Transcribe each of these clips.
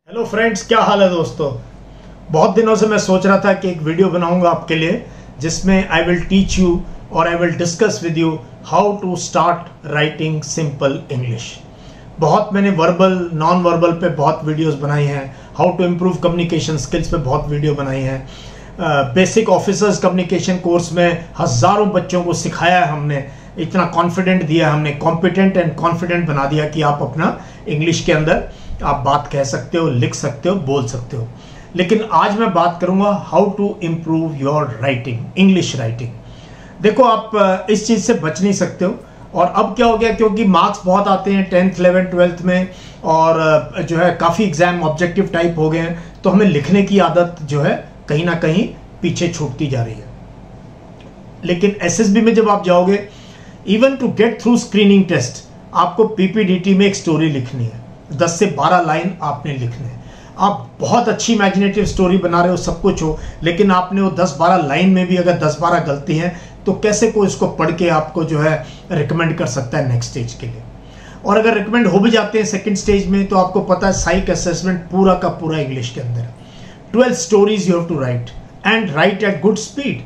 Hello friends, क्या हाल है दोस्तों। बहुत दिनों से मैं सोच रहा था कि एक वीडियो बनाऊंगा आपके लिए जिसमें आई विल टीच यू और I will discuss with you how to start writing simple English. बहुत मैंने वर्बल नॉन वर्बल पे बहुत वीडियोस बनाई हैं, how to improve communication skills पे बहुत वीडियो बनाई हैं। बेसिक ऑफिसर्स कम्युनिकेशन कोर्स में हज़ारों बच्चों को सिखाया है हमने, इतना कॉन्फिडेंट दिया हमने, कॉम्पिटेंट एंड कॉन्फिडेंट बना दिया कि आप अपना इंग्लिश के अंदर आप बात कह सकते हो, लिख सकते हो, बोल सकते हो। लेकिन आज मैं बात करूंगा how to improve your writing, English writing. देखो, आप इस चीज़ से बच नहीं सकते हो। और अब क्या हो गया, क्योंकि मार्क्स बहुत आते हैं 10th 11th 12th में, और जो है काफ़ी एग्जाम ऑब्जेक्टिव टाइप हो गए हैं, तो हमें लिखने की आदत जो है कहीं ना कहीं पीछे छूटती जा रही है। लेकिन एसएसबी में जब आप जाओगे, even to get through screening test, आपको पीपीडीटी में एक स्टोरी लिखनी है, 10 से 12 लाइन आपने लिखने हैं। आप बहुत अच्छी इमेजिनेटिव स्टोरी बना रहे हो, सब कुछ हो, लेकिन आपने वो 10-12 लाइन में भी अगर 10-12 गलती हैं तो कैसे कोई इसको पढ़ के आपको जो है रिकमेंड कर सकता है नेक्स्ट स्टेज के लिए। और अगर रिकमेंड हो भी जाते हैं सेकंड स्टेज में, तो आपको पता है साइक असेसमेंट पूरा का पूरा इंग्लिश के अंदर है। 12 stories you have to write and write at good speed.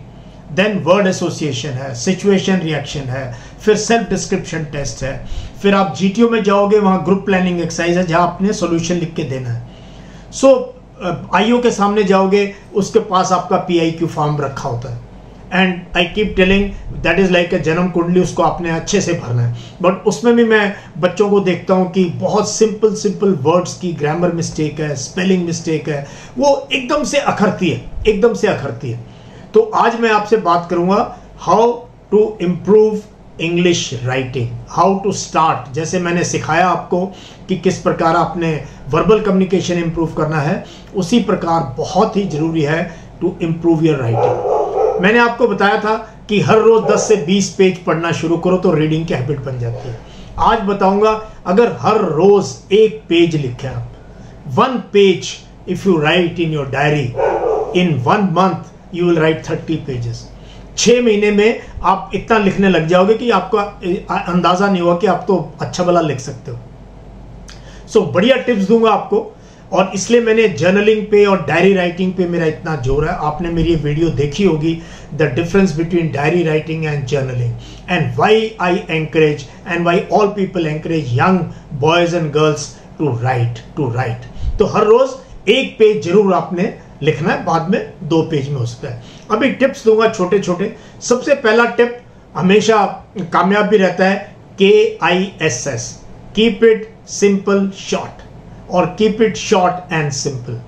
Then word association है, सिचुएशन रिएक्शन है, फिर सेल्फ डिस्क्रिप्शन टेस्ट है, फिर आप जीटीओ में जाओगे, वहां ग्रुप प्लानिंग एक्सरसाइज है जहां आपने सॉल्यूशन लिख के देना है। आईओ के सामने जाओगे, उसके पास आपका पीआईक्यू फॉर्म रखा होता है, and I keep telling that is like a जन्म कुंडली, उसको आपने अच्छे से भरना है। बट उसमें भी मैं बच्चों को देखता हूं कि बहुत सिंपल वर्ड्स की ग्रामर मिस्टेक है, स्पेलिंग मिस्टेक है, वो एकदम से अखरती है। तो आज मैं आपसे बात करूंगा how to improve English writing, how to start. जैसे मैंने सिखाया आपको कि किस प्रकार आपने वर्बल कम्युनिकेशन इंप्रूव करना है, उसी प्रकार बहुत ही जरूरी है टू इम्प्रूव योर राइटिंग। मैंने आपको बताया था कि हर रोज 10 से 20 पेज पढ़ना शुरू करो तो रीडिंग की हैबिट बन जाती है। आज बताऊंगा, अगर हर रोज एक पेज लिखें आप, 1 page if you right in your diary, in 1 month you will write 30 pages. 6 महीने में आप इतना लिखने लग जाओगे कि आपका अंदाजा नहीं होगा कि आप तो अच्छा भला लिख सकते हो। सो बढ़िया टिप्स दूंगा आपको, और इसलिए मैंने जर्नलिंग पे और डायरी राइटिंग पे मेरा इतना जोर है। आपने मेरी ये वीडियो देखी होगी, the difference between diary writing and journaling, and why I encourage and why all people encourage young boys and girls to write. तो हर रोज एक पेज जरूर आपने लिखना है, बाद में 2 पेज में हो सकता है। अभी टिप्स दूंगा छोटे छोटे। सबसे पहला टिप हमेशा कामयाब भी रहता है, KISS, keep it simple short, और keep it short and simple.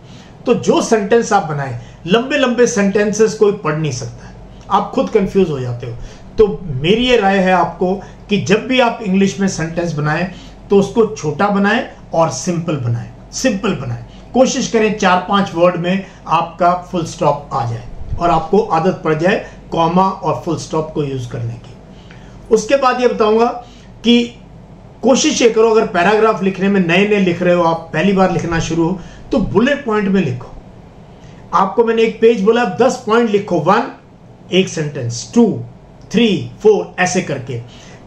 तो जो सेंटेंस आप बनाएं, लंबे सेंटेंसेस कोई पढ़ नहीं सकता है, आप खुद कंफ्यूज हो जाते हो। तो मेरी ये राय है आपको कि जब भी आप इंग्लिश में सेंटेंस बनाएं तो उसको छोटा बनाएं और सिंपल बनाएं। कोशिश करें 4-5 वर्ड में आपका फुल स्टॉप आ जाए और आपको आदत पड़ जाए कॉमा और फुल स्टॉप को यूज करने की। उसके बाद ये बताऊंगा कि कोशिश ये करो, अगर पैराग्राफ लिखने में नए लिख रहे हो, आप पहली बार लिखना शुरू हो, तो बुलेट पॉइंट में लिखो। आपको मैंने एक पेज बोला, 10 पॉइंट लिखो, 1 एक सेंटेंस, 2 3 4 ऐसे करके।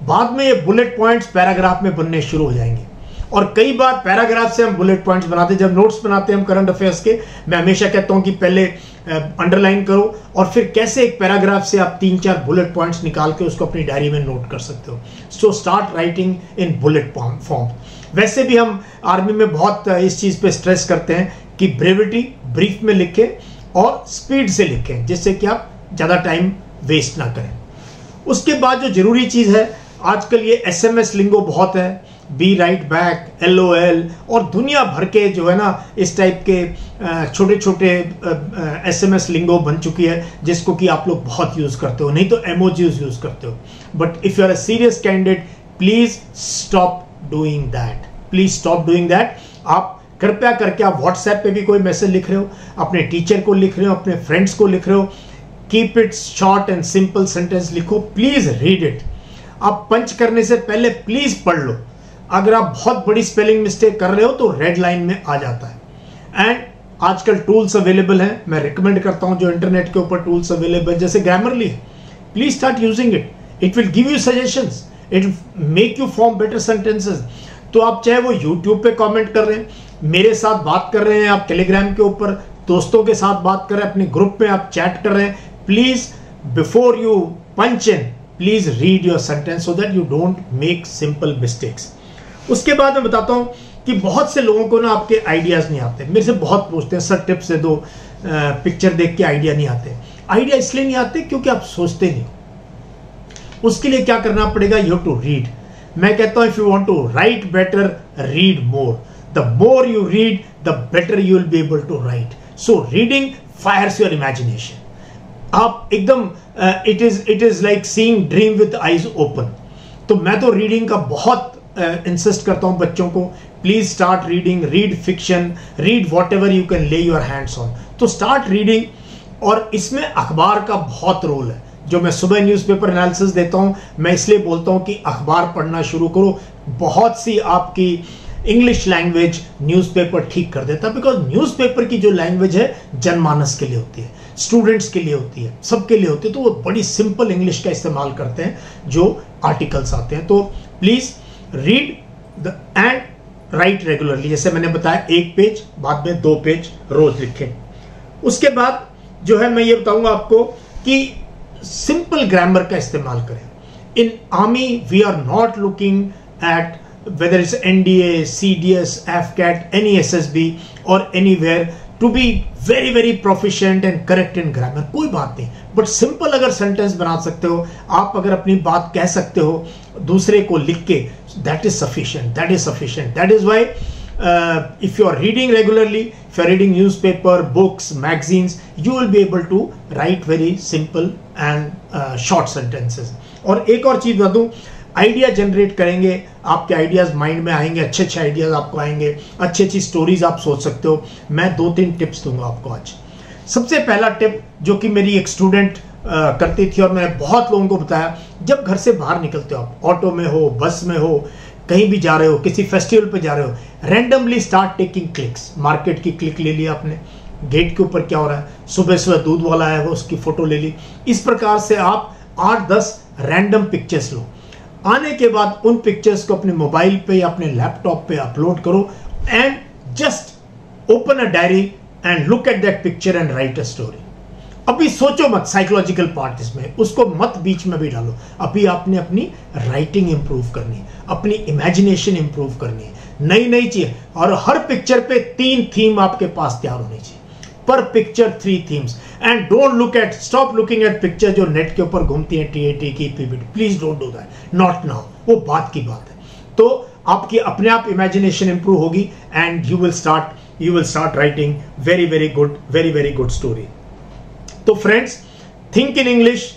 बाद में ये बुलेट पॉइंट्स पैराग्राफ में बनने शुरू हो जाएंगे। और कई बार पैराग्राफ से हम बुलेट पॉइंट्स बनाते हैं, जब नोट्स बनाते हैं हम करंट अफेयर्स के, मैं हमेशा कहता हूं कि पहले अंडरलाइन करो और फिर कैसे एक पैराग्राफ से आप 3-4 बुलेट पॉइंट्स निकाल के उसको अपनी डायरी में नोट कर सकते हो। So start writing in bullet form. वैसे भी हम आर्मी में बहुत इस चीज पे स्ट्रेस करते हैं कि ब्रेविटी, ब्रीफ में लिखें और स्पीड से लिखें, जिससे कि आप ज्यादा टाइम वेस्ट ना करें। उसके बाद जो जरूरी चीज है, आजकल ये SMS लिंगो बहुत है, बी राइट बैक, LOL, और दुनिया भर के जो है ना इस टाइप के छोटे छोटे SMS लिंगो बन चुकी है, जिसको कि आप लोग बहुत यूज करते हो, नहीं तो एमोजीज यूज करते हो। But if you are a serious candidate, please stop doing that. आप कृपया करके, आप व्हाट्सएप पे भी कोई मैसेज लिख रहे हो, अपने टीचर को लिख रहे हो, अपने फ्रेंड्स को लिख रहे हो, keep it short and simple sentence लिखो, प्लीज रीड इट। आप पंच करने से पहले प्लीज पढ़ लो। अगर आप बहुत बड़ी स्पेलिंग मिस्टेक कर रहे हो तो रेड लाइन में आ जाता है। एंड आजकल टूल्स अवेलेबल हैं, मैं रिकमेंड करता हूं जो इंटरनेट के ऊपर टूल्स अवेलेबल जैसे ग्रामरली है, please start using it will give you suggestions, it make you form better sentences. तो आप चाहे वो यूट्यूब पे कमेंट कर रहे हैं, मेरे साथ बात कर रहे हैं आप टेलीग्राम के ऊपर, दोस्तों के साथ बात कर रहे हैं, अपने ग्रुप में आप चैट कर रहे हैं, please before you punch in please read your sentence so that you don't make simple mistakes. उसके बाद मैं बताता हूं कि बहुत से लोगों को ना आपके आइडियाज नहीं आते, मेरे से बहुत पूछते हैं सर टिप्स दे दो, पिक्चर देख के आइडिया नहीं आते। आइडिया इसलिए नहीं आते क्योंकि आप सोचते नहीं हो। उसके लिए क्या करना पड़ेगा, यू हैव टू रीड। मैं कहता हूं if you want to write better, read more. The more you read the better you will be able to write. So reading fires your imagination. आप एकदम it is like seeing dream with eyes open. तो मैं तो reading का बहुत insist करता हूं बच्चों को, please start reading, read fiction, read what ever you can ले योर हैंड्स ऑन। तो स्टार्ट रीडिंग। और इसमें अखबार का बहुत रोल है। जो मैं सुबह न्यूज़पेपर एनालिसिस देता हूं, मैं इसलिए बोलता हूं कि अखबार पढ़ना शुरू करो। बहुत सी आपकी इंग्लिश लैंग्वेज न्यूज़पेपर ठीक कर देता है, बिकॉज न्यूज़पेपर की जो लैंग्वेज है जनमानस के लिए होती है, स्टूडेंट्स के लिए होती है, सबके लिए होती है। तो वो बड़ी सिंपल इंग्लिश का इस्तेमाल करते हैं जो आर्टिकल्स आते हैं। तो please read and right regularly. जैसे मैंने बताया 1 पेज, बाद में 2 पेज रोज लिखें। उसके बाद जो है मैं ये बताऊंगा आपको कि सिंपल ग्रामर का इस्तेमाल करें। In army we are not looking at whether it's NDA, CDS, AFCAT, any SSB or anywhere to be very very proficient and correct in grammar। कोई बात नहीं, बट सिंपल अगर सेंटेंस बना सकते हो, आप अगर अपनी बात कह सकते हो दूसरे को लिख के, that is sufficient, that is sufficient। That is why if you are reading regularly, if you are reading newspaper, books, magazines, you will be able to write very simple and short sentences। और एक और चीज बता दूं, idea generate करेंगे, आपके ideas mind में आएंगे, अच्छे अच्छे आइडियाज आपको आएंगे, अच्छी अच्छी स्टोरीज आप सोच सकते हो। मैं 2-3 टिप्स दूंगा आपको आज। सबसे पहला टिप जो कि मेरी एक स्टूडेंट करती थी और मैंने बहुत लोगों को बताया, जब घर से बाहर निकलते हो आप, ऑटो में हो, बस में हो, कहीं भी जा रहे हो, किसी फेस्टिवल पे जा रहे हो, randomly start taking clicks. Market की क्लिक ले लिया आपने, गेट के ऊपर क्या हो रहा है, सुबह सुबह दूध वाला आया वो, उसकी फोटो ले ली। इस प्रकार से आप 8-10 रैंडम पिक्चर्स लो। आने के बाद उन पिक्चर्स को अपने मोबाइल पे या अपने लैपटॉप पे अपलोड करो and just open a diary and look at that picture and write a story. अभी सोचो मत साइकोलॉजिकल पार्ट इसमें, उसको मत बीच में भी डालो। अभी आपने अपनी राइटिंग इंप्रूव करनी है, अपनी इमेजिनेशन इंप्रूव करनी है, नई नई चीज। और हर पिक्चर पे 3 थीम आपके पास तैयार होनी चाहिए, पर picture 3 themes. And don't look at, stop looking at picture जो नेट के ऊपर घूमती है, TAT की PPT। Please don't do that, not now, वो बात की बात है। तो आपकी अपने आप इमेजिनेशन इंप्रूव होगी and you will start writing very very good story. तो friends, think in English,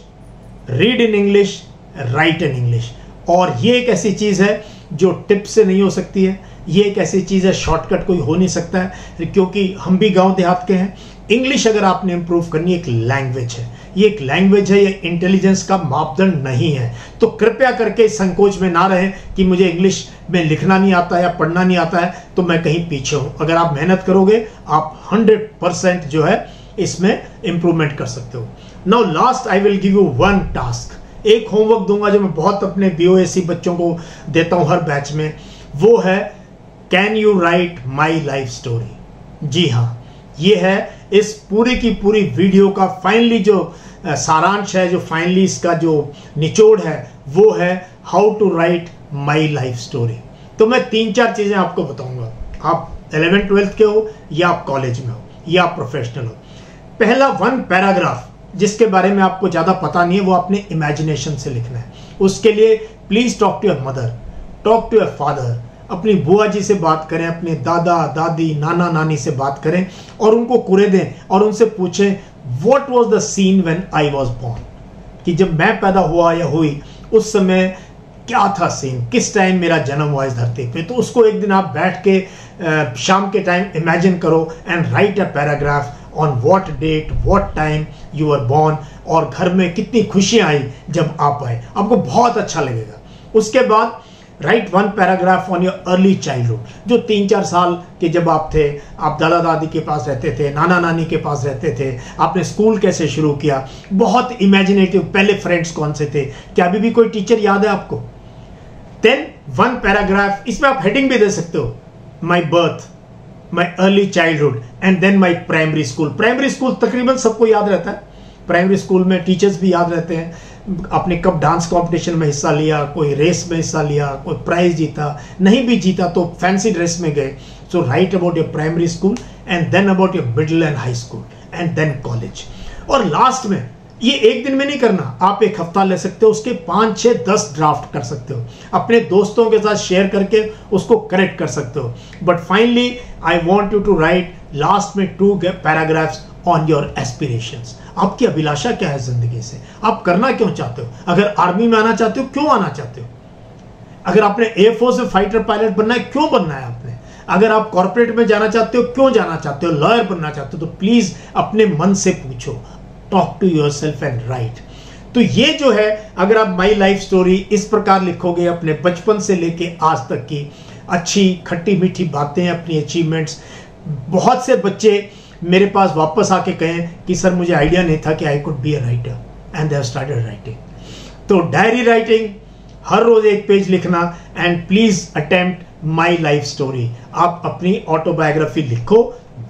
read in English, write in English. और ये एक ऐसी चीज है जो टिप से नहीं हो सकती है, ये एक ऐसी चीज है शॉर्टकट कोई हो नहीं सकता है, क्योंकि हम भी गांव देहात के हैं। इंग्लिश अगर आपने इंप्रूव करनी, एक लैंग्वेज है, ये एक लैंग्वेज है, ये इंटेलिजेंस का मापदंड नहीं है। तो कृपया करके संकोच में ना रहे कि मुझे इंग्लिश में लिखना नहीं आता है या पढ़ना नहीं आता है तो मैं कहीं पीछे हूं। अगर आप मेहनत करोगे, आप 100% जो है इसमें इंप्रूवमेंट कर सकते हो। Now last I will give you 1 task, एक होमवर्क दूंगा जो मैं बहुत अपने BOSC बच्चों को देता हूं हर बैच में। वो है can you write my life story. जी हाँ, ये है इस पूरी की पूरी वीडियो का फाइनली जो सारांश है, जो फाइनली इसका जो निचोड़ है, वो है how to write my life story. तो मैं 3-4 चीजें आपको बताऊंगा, आप 11th-12th के हो या आप कॉलेज में हो या आप प्रोफेशनल हो। पहला 1 पैराग्राफ जिसके बारे में आपको ज्यादा पता नहीं है, वो अपने इमेजिनेशन से लिखना है। उसके लिए please talk to your mother, talk to your father, अपनी बुआ जी से बात करें, अपने दादा दादी नाना नानी से बात करें और उनको कुरे दें और उनसे पूछें what was the scene when I was born, कि जब मैं पैदा हुआ या हुई उस समय क्या था सीन, किस टाइम मेरा जन्म हुआ इस धरती पे। तो उसको एक दिन आप बैठ के शाम के टाइम इमेजिन करो and write a paragraph on what date what time you are born, और घर में कितनी खुशियां आई जब आप आए, आपको बहुत अच्छा लगेगा। उसके बाद right 1 paragraph on your early childhood, जो 3-4 साल के जब आप थे, आप दादा दादी के पास रहते थे, नाना नानी के पास रहते थे, आपने स्कूल कैसे शुरू किया, बहुत इमेजिनेटिव, पहले फ्रेंड्स कौन से थे, क्या अभी भी कोई टीचर याद है आपको। देन 1 पैराग्राफ, इसमें आप हेडिंग भी दे सकते हो, my birth, my early childhood and then my primary school. Primary school तकरीबन सबको याद रहता है, प्राइमरी स्कूल में टीचर्स भी याद रहते हैं, आपने कब डांस कंपटीशन में हिस्सा लिया, कोई रेस में हिस्सा लिया, कोई प्राइज जीता, नहीं भी जीता तो फैंसी ड्रेस में गए। So write about your primary school and then about your middle and high school and then college. और लास्ट में, ये एक दिन में नहीं करना, आप एक हफ्ता ले सकते हो, उसके 5, 6, 10 ड्राफ्ट कर सकते हो, अपने दोस्तों के साथ शेयर करके उसको करेक्ट कर सकते हो। But finally I want you to write last में 2 पैराग्राफ्स ऑन योर एस्पिरेशंस। आपकी अभिलाषा क्या है जिंदगी से, आप करना क्यों चाहते हो? अगर आर्मी में आना चाहते हो, क्यों आना चाहते हो? अगर आपने एयरफोर्स में फाइटर पायलट बनना है, क्यों बनना है आपने? अगर आप कॉर्पोरेट में जाना चाहते हो, क्यों जाना चाहते हो? लॉयर बनना चाहते हो तो प्लीज अपने मन से पूछो, talk to yourself and write. तो ये जो है, अगर आप माई लाइफ स्टोरी इस प्रकार लिखोगे, अपने बचपन से लेके आज तक की अच्छी खट्टी मीठी बातें, अपनी अचीवमेंट्स, बहुत से बच्चे मेरे पास वापस आके कहें कि सर मुझे आइडिया नहीं था कि I could be a writer and they have started writing. तो डायरी राइटिंग, हर रोज एक पेज लिखना and please attempt my life story. आप अपनी ऑटोबायोग्राफी लिखो,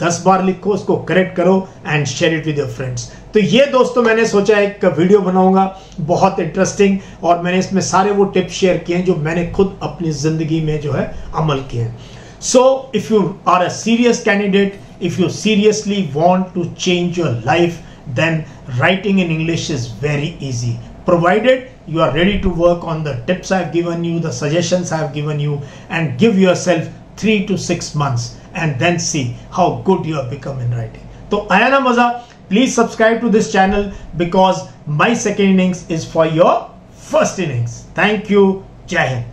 10 बार लिखो, उसको करेक्ट करो and share it with your friends. तो ये दोस्तों मैंने सोचा एक वीडियो बनाऊंगा बहुत इंटरेस्टिंग, और मैंने इसमें सारे वो टिप्स शेयर किए हैं जो मैंने खुद अपनी जिंदगी में जो है अमल किए हैं। So if you are a serious candidate, if you seriously want to change your life, then writing in English is very easy, provided you are ready to work on the tips I have given you, the suggestions I have given you, and give yourself 3 to 6 months and then see how good you have become in writing. तो आया ना मजा? Please subscribe to this channel because my second innings is for your first innings. Thank you. Jai Hind.